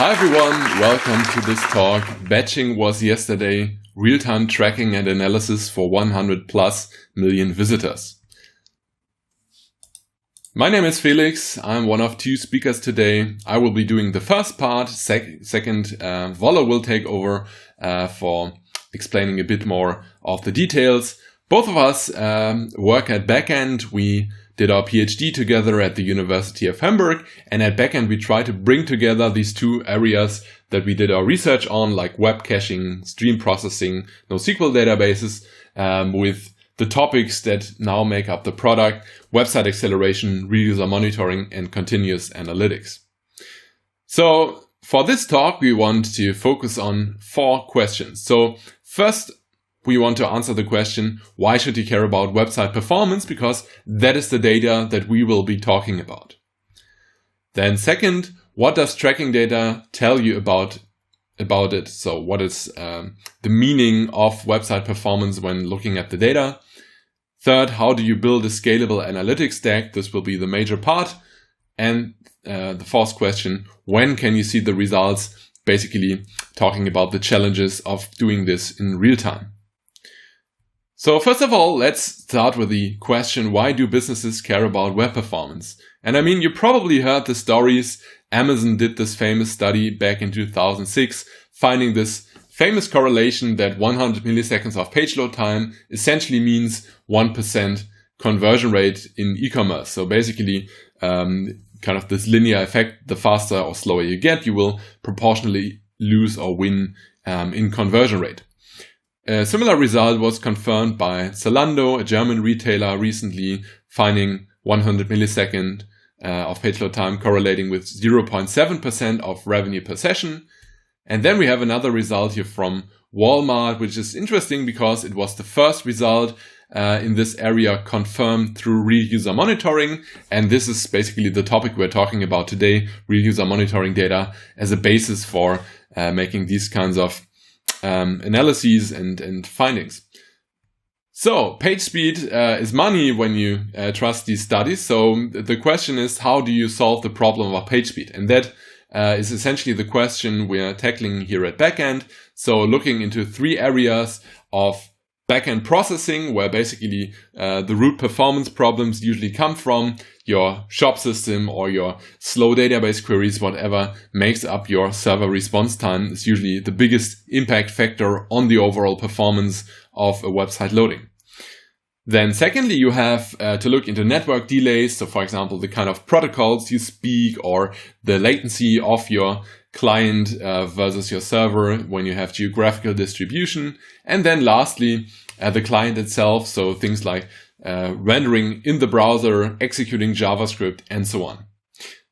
Hi everyone, welcome to this talk. Batching was yesterday, real-time tracking and analysis for 100+ million visitors. My name is Felix. I'm one of two speakers today. I will be doing the first part. Second, Voller will take over for explaining a bit more of the details. Both of us work at Backend. We did our PhD together at the University of Hamburg, and at Backend we try to bring together these two areas that we did our research on, like web caching, stream processing, NoSQL databases, with the topics that now make up the product: website acceleration, real user monitoring, and continuous analytics. So for this talk, we want to focus on 4 questions. So first, we want to answer the question, why should you care about website performance? Because that is the data that we will be talking about. Then second, what does tracking data tell you about it? So what is the meaning of website performance when looking at the data? Third, how do you build a scalable analytics stack? This will be the major part. And the fourth question, when can you see the results? Basically talking about the challenges of doing this in real time. So first of all, let's start with the question, why do businesses care about web performance? And I mean, you probably heard the stories. Amazon did this famous study back in 2006, finding this famous correlation that 100 milliseconds of page load time essentially means 1% conversion rate in e-commerce. So basically, kind of this linear effect, the faster or slower you get, you will proportionally lose or win in conversion rate. A similar result was confirmed by Zalando, a German retailer, recently, finding 100 millisecond of page load time correlating with 0.7% of revenue per session. And then we have another result here from Walmart, which is interesting because it was the first result in this area confirmed through real user monitoring. And this is basically the topic we're talking about today, real user monitoring data as a basis for making these kinds of analyses and findings. So page speed is money when you trust these studies. So the question is, how do you solve the problem of page speed? And that is essentially the question we're tackling here at Backend. So looking into 3 areas of backend processing, where basically the root performance problems usually come from. Your shop system or your slow database queries, whatever makes up your server response time, is usually the biggest impact factor on the overall performance of a website loading. Then secondly, you have to look into network delays. So for example, the kind of protocols you speak or the latency of your client versus your server when you have geographical distribution. And then lastly, the client itself. So things like rendering in the browser, executing JavaScript, and so on.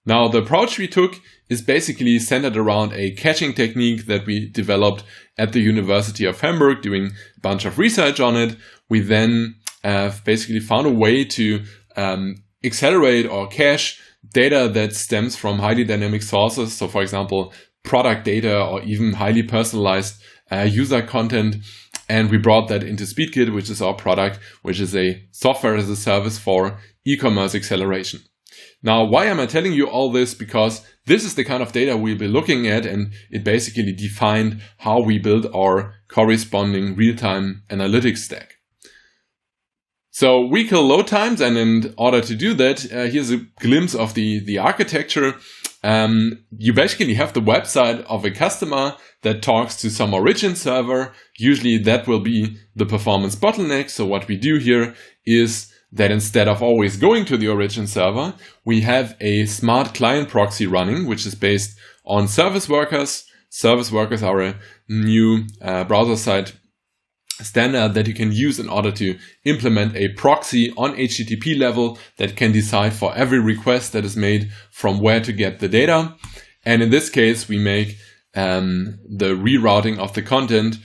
Now, the approach we took is basically centered around a caching technique that we developed at the University of Hamburg, doing a bunch of research on it. We then basically found a way to accelerate or cache data that stems from highly dynamic sources. So for example, product data or even highly personalized user content. And we brought that into SpeedKit, which is our product, which is a software as a service for e-commerce acceleration. Now, why am I telling you all this? Because this is the kind of data we'll be looking at, and it basically defined how we build our corresponding real-time analytics stack. So we kill load times, and in order to do that, here's a glimpse of the architecture. You basically have the website of a customer that talks to some origin server. Usually that will be the performance bottleneck. So what we do here is that instead of always going to the origin server, we have a smart client proxy running, which is based on service workers. Service workers are a new browser-side standard that you can use in order to implement a proxy on HTTP level that can decide for every request that is made from where to get the data. And in this case, we make the rerouting of the content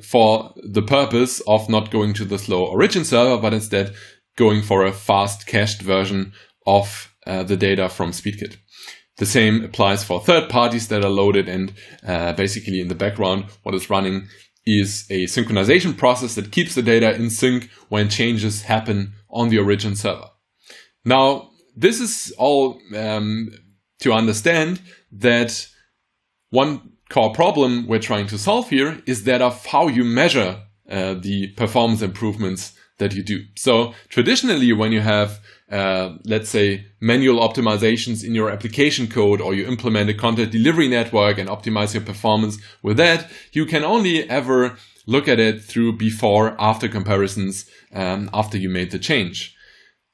for the purpose of not going to the slow origin server, but instead going for a fast cached version of the data from SpeedKit. The same applies for third parties that are loaded, and basically in the background, what is running is a synchronization process that keeps the data in sync when changes happen on the origin server. Now, this is all to understand that one core problem we're trying to solve here is that of how you measure the performance improvements that you do. So traditionally, when you have, let's say, manual optimizations in your application code, or you implement a content delivery network and optimize your performance with that, you can only ever look at it through before-after comparisons after you made the change.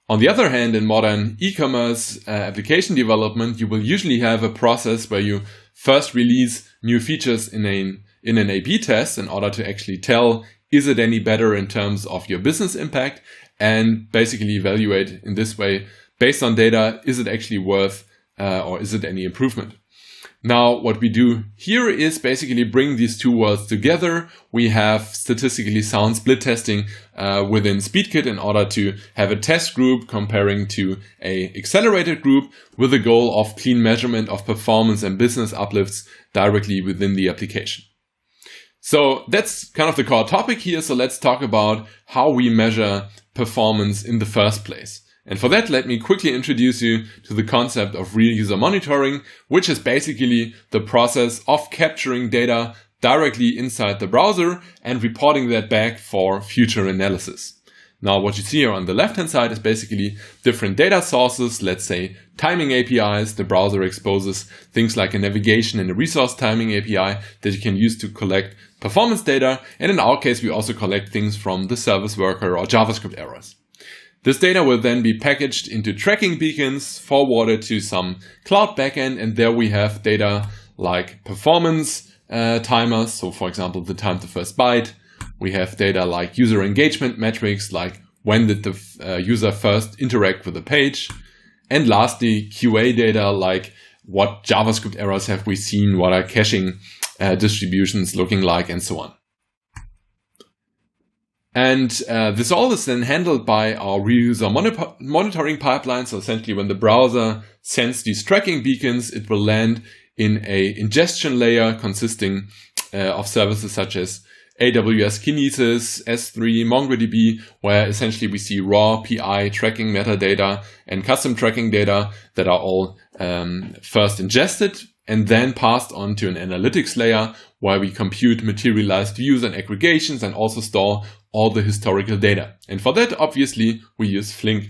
On the other hand, in modern e-commerce application development, you will usually have a process where you first release new features in an A/B test in order to actually tell, is it any better in terms of your business impact, and basically evaluate in this way, based on data, is it actually worth or is it any improvement? Now, what we do here is basically bring these two worlds together. We have statistically sound split testing within SpeedKit in order to have a test group comparing to an accelerated group with the goal of clean measurement of performance and business uplifts directly within the application. So that's kind of the core topic here. So let's talk about how we measure performance in the first place. And for that, let me quickly introduce you to the concept of real user monitoring, which is basically the process of capturing data directly inside the browser and reporting that back for future analysis. Now, what you see here on the left-hand side is basically different data sources. Let's say timing APIs. The browser exposes things like a navigation and a resource timing API that you can use to collect performance data. And in our case, we also collect things from the service worker or JavaScript errors. This data will then be packaged into tracking beacons, forwarded to some cloud backend, and there we have data like performance timers. So for example, the time to first byte. We have data like user engagement metrics, like when did the user first interact with the page. And lastly, QA data, like what JavaScript errors have we seen, what are caching distributions looking like, and so on. And this all is then handled by our real user monitoring pipeline. So essentially, when the browser sends these tracking beacons, it will land in a ingestion layer consisting of services such as AWS Kinesis, S3, MongoDB, where essentially we see raw PI tracking metadata and custom tracking data that are all first ingested and then passed on to an analytics layer where we compute materialized views and aggregations and also store all the historical data. And for that, obviously, we use Flink.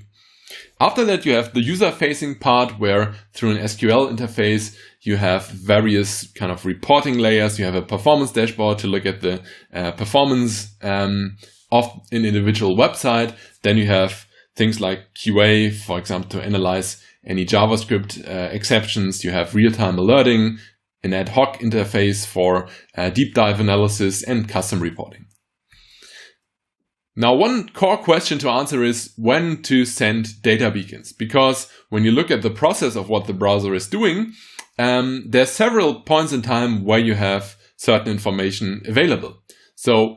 After that, you have the user-facing part where through an SQL interface, you have various kind of reporting layers. You have a performance dashboard to look at the performance of an individual website. Then you have things like QA, for example, to analyze any JavaScript exceptions. You have real-time alerting, an ad hoc interface for deep dive analysis, and custom reporting. Now, one core question to answer is when to send data beacons, because when you look at the process of what the browser is doing, there's several points in time where you have certain information available. So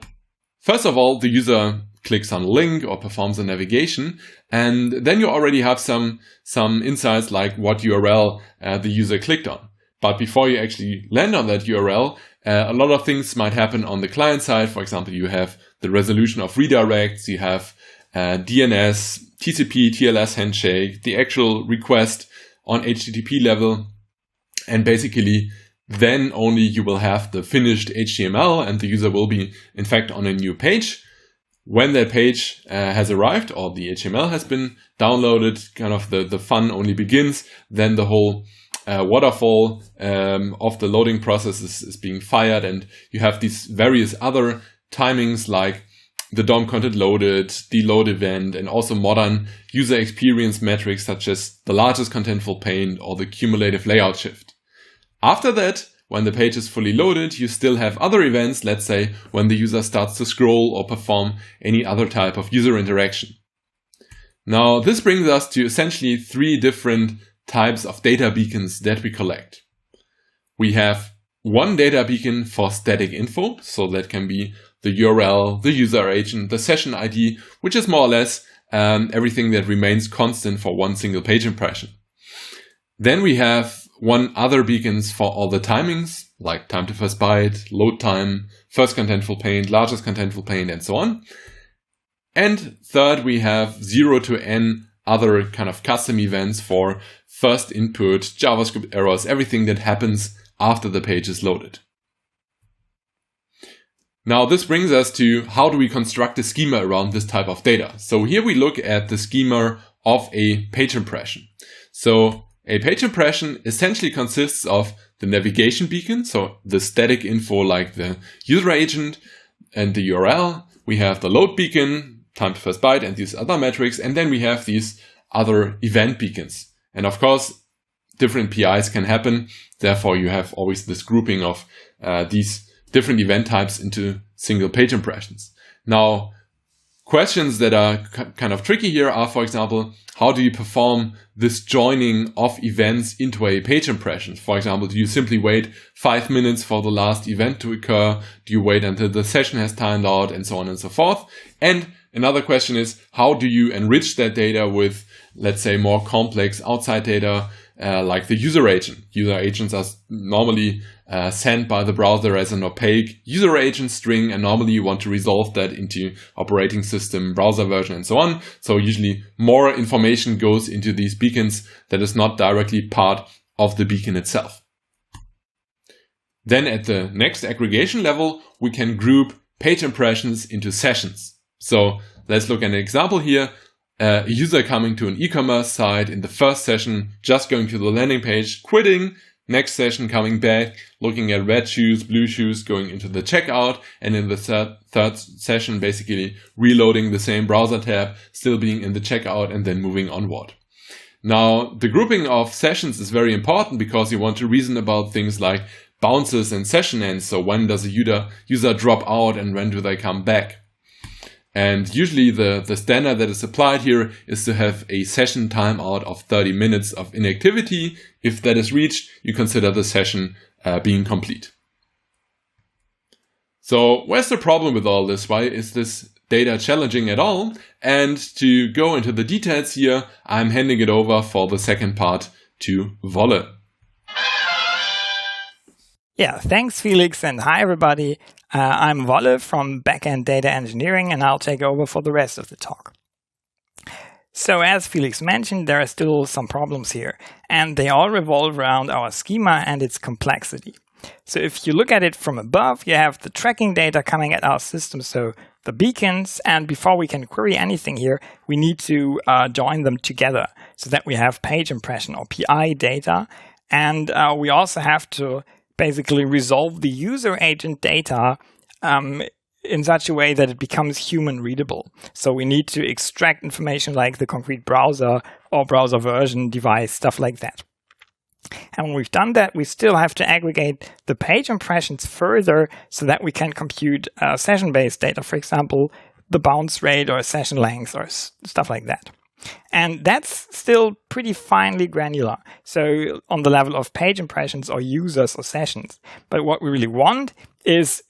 first of all, the user clicks on a link or performs a navigation, and then you already have some insights like what URL the user clicked on. But before you actually land on that URL, a lot of things might happen on the client side. For example, you have the resolution of redirects, you have DNS, TCP, TLS handshake, the actual request on HTTP level. And basically, then only you will have the finished HTML and the user will be, in fact, on a new page. When that page has arrived or the HTML has been downloaded, kind of the fun only begins. Then the whole waterfall of the loading process is being fired, and you have these various other timings like the DOM content loaded, the load event, and also modern user experience metrics such as the largest contentful paint or the cumulative layout shift. After that, when the page is fully loaded, you still have other events, let's say when the user starts to scroll or perform any other type of user interaction. Now, this brings us to essentially three different types of data beacons that we collect. We have one data beacon for static info, so that can be the URL, the user agent, the session ID, which is more or less everything that remains constant for one single page impression. Then we have one other beacons for all the timings, like time to first byte, load time, first contentful paint, largest contentful paint, and so on. And third, we have 0 to n other kind of custom events for first input, JavaScript errors, everything that happens after the page is loaded. Now this brings us to how do we construct a schema around this type of data. So here we look at the schema of a page impression. So a page impression essentially consists of the navigation beacon, so the static info like the user agent and the URL. We have the load beacon, time to first byte, and these other metrics. And then we have these other event beacons. And of course, different PIs can happen. Therefore, you have always this grouping of these different event types into single page impressions. Now, questions that are kind of tricky here are, for example, how do you perform this joining of events into a page impression? For example, do you simply wait 5 minutes for the last event to occur? Do you wait until the session has timed out, and so on and so forth? And another question is, how do you enrich that data with, let's say, more complex outside data, like the user agent? User agents are normally sent by the browser as an opaque user agent string, and normally you want to resolve that into operating system, browser version, and so on. So usually more information goes into these beacons that is not directly part of the beacon itself. Then at the next aggregation level, we can group page impressions into sessions. So let's look at an example here. A user coming to an e-commerce site in the first session, just going to the landing page, quitting. Next session coming back, looking at red shoes, blue shoes, going into the checkout. And in the third session, basically reloading the same browser tab, still being in the checkout, and then moving onward. Now, the grouping of sessions is very important because you want to reason about things like bounces and session ends. So when does a user drop out and when do they come back? And usually the standard that is applied here is to have a session timeout of 30 minutes of inactivity. If that is reached, you consider the session being complete. So where's the problem with all this? Why is this data challenging at all? And to go into the details here, I'm handing it over for the second part to Wolle. Yeah, thanks, Felix, and hi, everybody. I'm Wolle from Backend Data Engineering, and I'll take over for the rest of the talk. So as Felix mentioned, there are still some problems here, and they all revolve around our schema and its complexity. So if you look at it from above, you have the tracking data coming at our system, so the beacons, and before we can query anything here, we need to join them together so that we have page impression or PI data, and we also have to basically resolve the user agent data in such a way that it becomes human readable. So we need to extract information like the concrete browser or browser version, device, stuff like that. And when we've done that, we still have to aggregate the page impressions further so that we can compute session-based data, for example, the bounce rate or session length or stuff like that. And that's still pretty finely granular, so on the level of page impressions or users or sessions. But what we really want is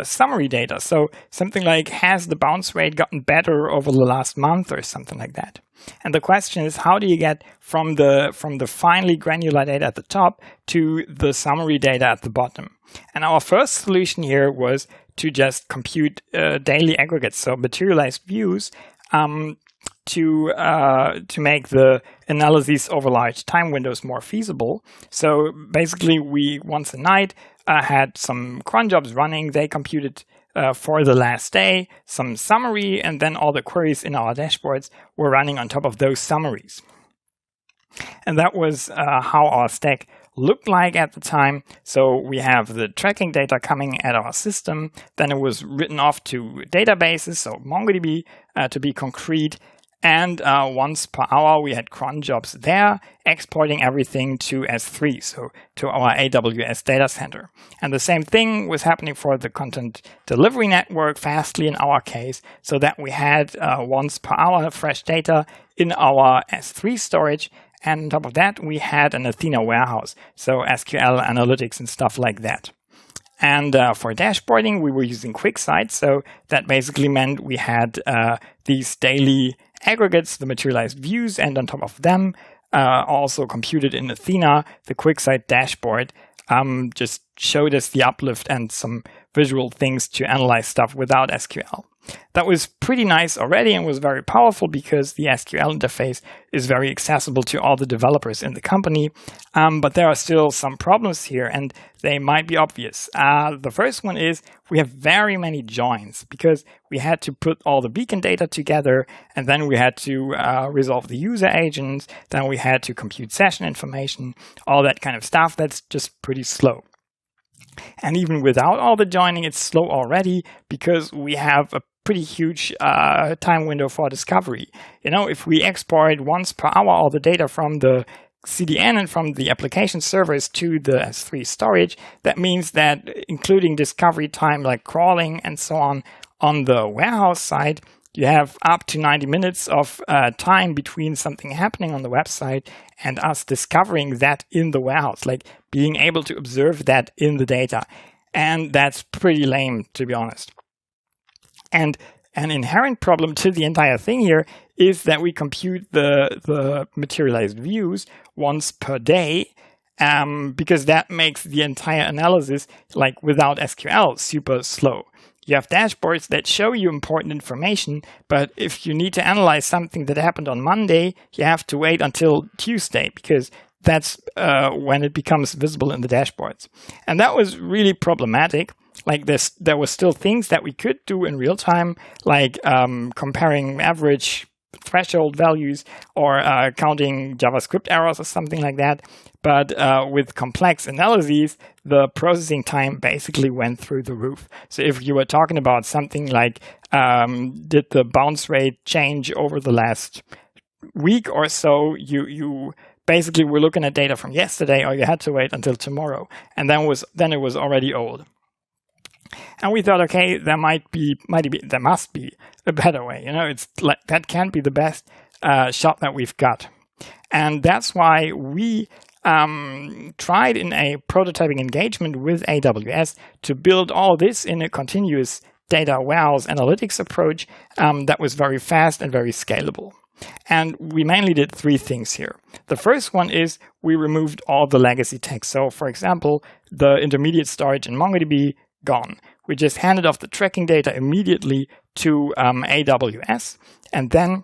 summary data. So something like, has the bounce rate gotten better over the last month or something like that? And the question is, how do you get from the finely granular data at the top to the summary data at the bottom? And our first solution here was to just compute daily aggregates, so materialized views, to make the analyses over large time windows more feasible. So basically, we once a night had some cron jobs running. They computed for the last day some summary, and then all the queries in our dashboards were running on top of those summaries. And that was how our stack looked like at the time. So we have the tracking data coming at our system. Then it was written off to databases, so MongoDB to be concrete. And once per hour, we had cron jobs there, exporting everything to S3, so to our AWS data center. And the same thing was happening for the content delivery network, Fastly in our case, so that we had once per hour fresh data in our S3 storage. And on top of that, we had an Athena warehouse, so SQL analytics and stuff like that. And for dashboarding, we were using QuickSight, so that basically meant we had these daily aggregates, the materialized views, and on top of them, also computed in Athena, the QuickSight dashboard just showed us the uplift and some visual things to analyze stuff without SQL. That was pretty nice already and was very powerful because the SQL interface is very accessible to all the developers in the company. But there are still some problems here, and they might be obvious. The first one is we have very many joins because we had to put all the beacon data together, and then we had to resolve the user agents, then we had to compute session information, all that kind of stuff. That's just pretty slow. And even without all the joining, it's slow already because we have a pretty huge time window for discovery. If we export once per hour all the data from the CDN and from the application servers to the S3 storage, that means that including discovery time like crawling and so on the warehouse side, you have up to 90 minutes of time between something happening on the website and us discovering that in the warehouse, like being able to observe that in the data. And that's pretty lame, to be honest. And an inherent problem to the entire thing here is that we compute the materialized views once per day, because that makes the entire analysis, like without SQL, super slow. You have dashboards that show you important information, but if you need to analyze something that happened on Monday, you have to wait until Tuesday because that's when it becomes visible in the dashboards. And that was really problematic. Like there were still things that we could do in real time, like comparing average threshold values or counting JavaScript errors or something like that. But with complex analyses, the processing time basically went through the roof. So if you were talking about something like, did the bounce rate change over the last week or so, you basically were looking at data from yesterday, or you had to wait until tomorrow. And then it was already old. And we thought, okay, there must be a better way. It's like that can't be the best shot that we've got. And that's why we tried in a prototyping engagement with AWS to build all this in a continuous data warehouse analytics approach that was very fast and very scalable. And we mainly did three things here. The first one is we removed all the legacy text. So, for example, the intermediate storage in MongoDB, gone. We just handed off the tracking data immediately to AWS. And then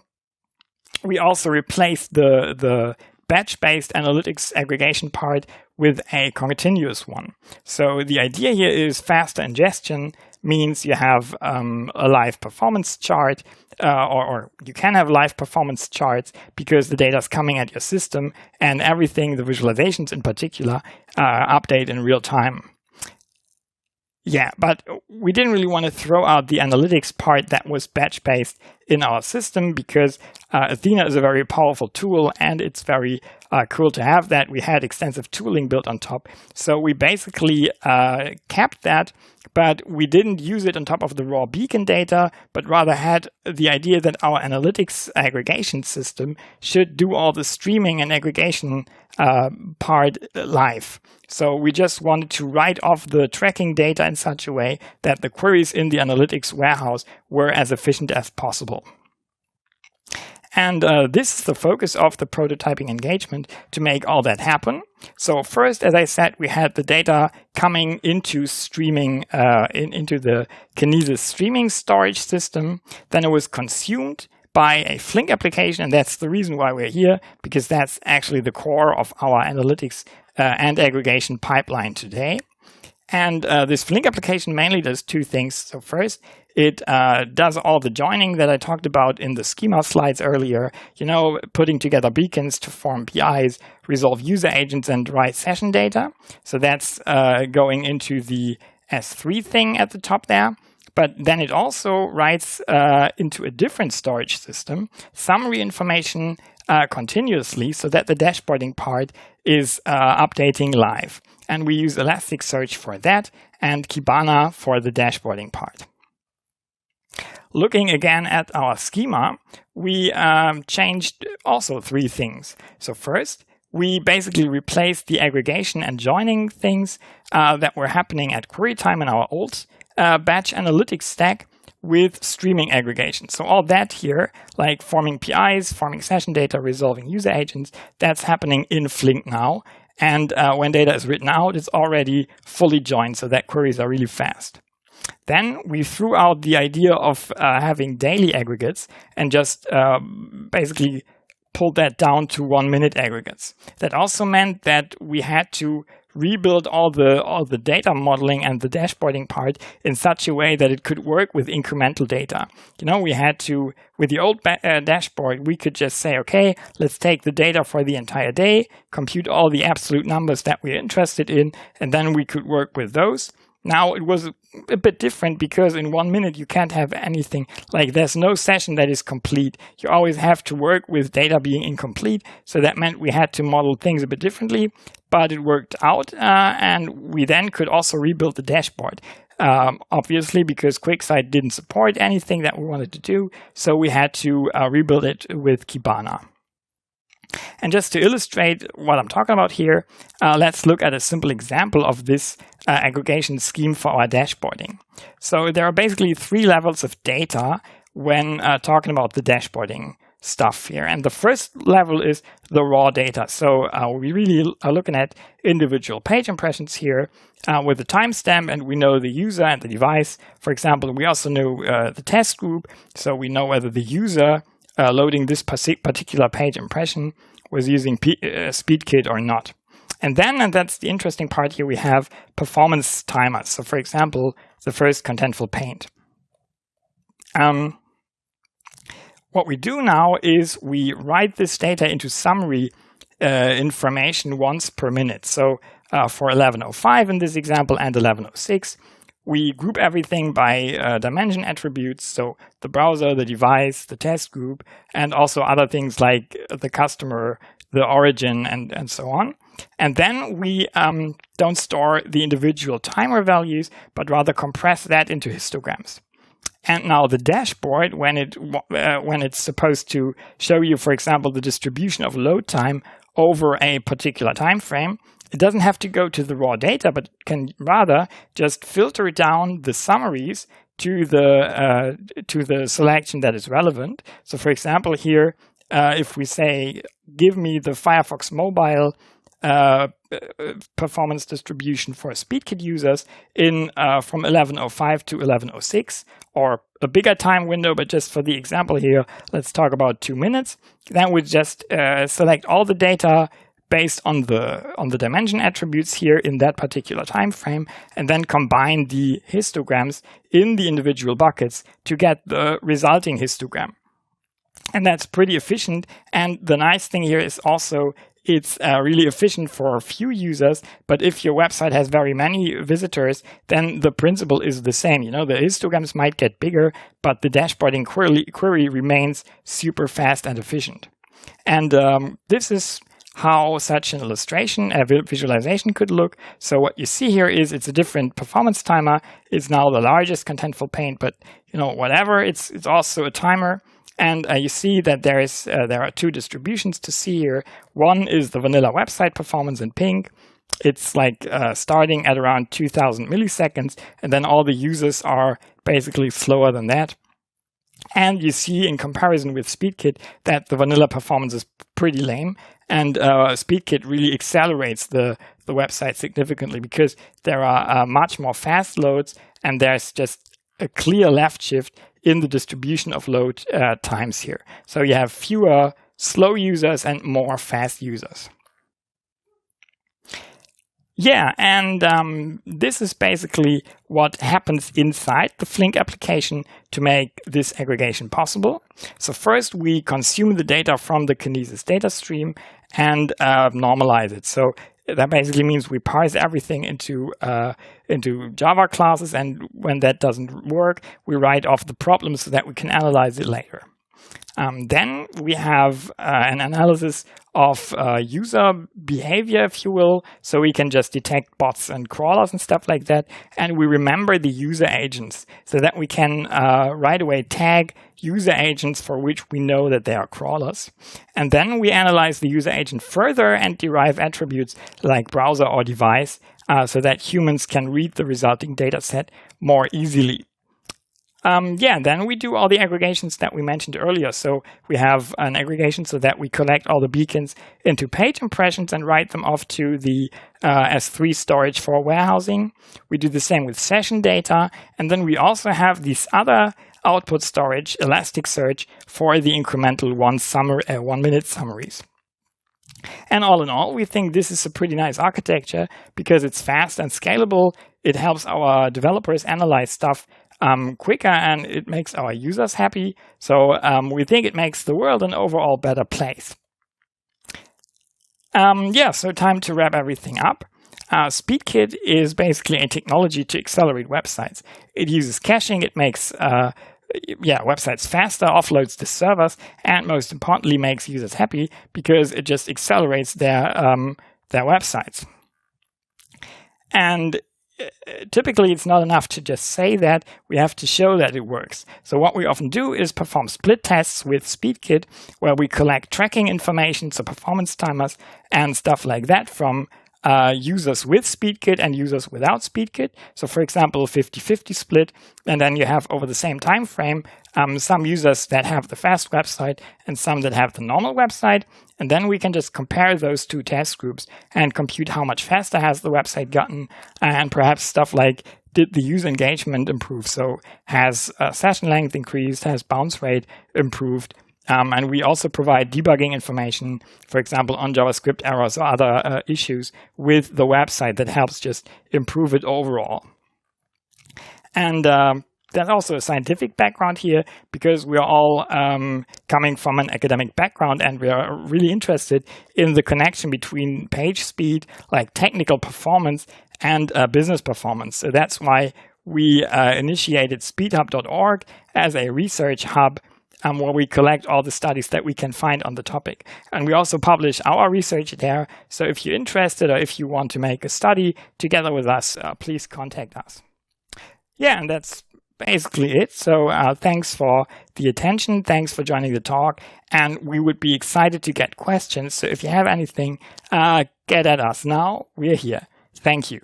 we also replaced the batch-based analytics aggregation part with a continuous one. So the idea here is faster ingestion means you have a live performance chart, or you can have live performance charts because the data is coming at your system and everything, the visualizations in particular, update in real time. Yeah, but we didn't really want to throw out the analytics part that was batch-based in our system because Athena is a very powerful tool and it's very cool to have that. We had extensive tooling built on top. So we basically kept that, but we didn't use it on top of the raw beacon data, but rather had the idea that our analytics aggregation system should do all the streaming and aggregation part live. So we just wanted to write off the tracking data in such a way that the queries in the analytics warehouse were as efficient as possible. And this is the focus of the prototyping engagement to make all that happen. So first, as I said, we had the data coming into streaming, into the Kinesis streaming storage system. Then it was consumed by a Flink application, and that's the reason why we're here, because that's actually the core of our analytics and aggregation pipeline today. And this Flink application mainly does two things. So first, it does all the joining that I talked about in the schema slides earlier, putting together beacons to form PIs, resolve user agents, and write session data. So that's going into the S3 thing at the top there. But then it also writes into a different storage system summary information continuously so that the dashboarding part is updating live. And we use Elasticsearch for that and Kibana for the dashboarding part. Looking again at our schema, we changed also three things. So first, we basically replaced the aggregation and joining things that were happening at query time in our old batch analytics stack with streaming aggregation. So all that here, like forming PIs, forming session data, resolving user agents, that's happening in Flink now. And when data is written out, it's already fully joined so that queries are really fast. Then we threw out the idea of having daily aggregates and just basically pulled that down to 1 minute aggregates. That also meant that we had to rebuild all the data modeling and the dashboarding part in such a way that it could work with incremental data. We had to, with the old dashboard, we could just say, okay, let's take the data for the entire day, compute all the absolute numbers that we're interested in, and then we could work with those. Now it was a bit different because in 1 minute you can't have anything, like there's no session that is complete. You always have to work with data being incomplete. So that meant we had to model things a bit differently, but it worked out. And we then could also rebuild the dashboard. Obviously, because QuickSight didn't support anything that we wanted to do. So we had to rebuild it with Kibana. And just to illustrate what I'm talking about here, let's look at a simple example of this aggregation scheme for our dashboarding. So there are basically 3 levels of data when talking about the dashboarding stuff here. And the first level is the raw data. So we really are looking at individual page impressions here with the timestamp, and we know the user and the device. For example, we also know the test group. So we know whether the user loading this particular page impression was using SpeedKit or not. And then, and that's the interesting part here, we have performance timers. So for example, the first contentful paint. What we do now is we write this data into summary information once per minute. So for 1105 in this example and 1106, we group everything by dimension attributes, so the browser, the device, the test group, and also other things like the customer, the origin, and so on. And then we don't store the individual timer values, but rather compress that into histograms. And now the dashboard, when it's supposed to show you, for example, the distribution of load time over a particular time frame, it doesn't have to go to the raw data, but can rather just filter down the summaries to the selection that is relevant. So, for example, here, if we say, give me the Firefox mobile performance distribution for SpeedKit users in from 1105 to 1106, or a bigger time window, but just for the example here, let's talk about 2 minutes. Then we just select all the data based on the dimension attributes here in that particular time frame, and then combine the histograms in the individual buckets to get the resulting histogram. And that's pretty efficient. And the nice thing here is also it's really efficient for a few users, but if your website has very many visitors, then the principle is the same. The histograms might get bigger, but the dashboarding query remains super fast and efficient. And this is how such an illustration, a visualization could look. So what you see here is it's a different performance timer. It's now the largest contentful paint, but whatever, it's also a timer. And you see that there are 2 distributions to see here. One is the vanilla website performance in pink. It's like starting at around 2000 milliseconds, and then all the users are basically slower than that. And you see in comparison with SpeedKit that the vanilla performance is pretty lame. And SpeedKit really accelerates the website significantly because there are much more fast loads, and there's just a clear left shift in the distribution of load times here. So you have fewer slow users and more fast users. Yeah, and this is basically what happens inside the Flink application to make this aggregation possible. So first, we consume the data from the Kinesis data stream and normalize it. So that basically means we parse everything into Java classes, and when that doesn't work, we write off the problem so that we can analyze it later. Then we have an analysis of user behavior, if you will, so we can just detect bots and crawlers and stuff like that. And we remember the user agents so that we can right away tag user agents for which we know that they are crawlers. And then we analyze the user agent further and derive attributes like browser or device so that humans can read the resulting data set more easily. then we do all the aggregations that we mentioned earlier. So we have an aggregation so that we collect all the beacons into page impressions and write them off to the S3 storage for warehousing. We do the same with session data. And then we also have these other output storage, Elasticsearch, for the incremental 1 minute summaries. And all in all, we think this is a pretty nice architecture because it's fast and scalable. It helps our developers analyze stuff quicker, and it makes our users happy. So we think it makes the world an overall better place. So time to wrap everything up. SpeedKit is basically a technology to accelerate websites. It uses caching. It makes websites faster, offloads to servers, and most importantly, makes users happy because it just accelerates their websites. And typically, it's not enough to just say that. We have to show that it works. So what we often do is perform split tests with SpeedKit, where we collect tracking information, so performance timers and stuff like that from users with SpeedKit and users without SpeedKit. So for example, 50-50 split. And then you have over the same time frame, some users that have the fast website and some that have the normal website. And then we can just compare those two test groups and compute how much faster has the website gotten, and perhaps stuff like, did the user engagement improve? So has session length increased? Has bounce rate improved? And we also provide debugging information, for example, on JavaScript errors or other issues with the website that helps just improve it overall. And there's also a scientific background here because we're all coming from an academic background, and we are really interested in the connection between page speed, like technical performance, and business performance. So that's why we initiated speedhub.org as a research hub where we collect all the studies that we can find on the topic. And we also publish our research there. So if you're interested or if you want to make a study together with us, please contact us. Yeah, and that's basically it. So thanks for the attention. Thanks for joining the talk. And we would be excited to get questions. So if you have anything, get at us now. We're here. Thank you.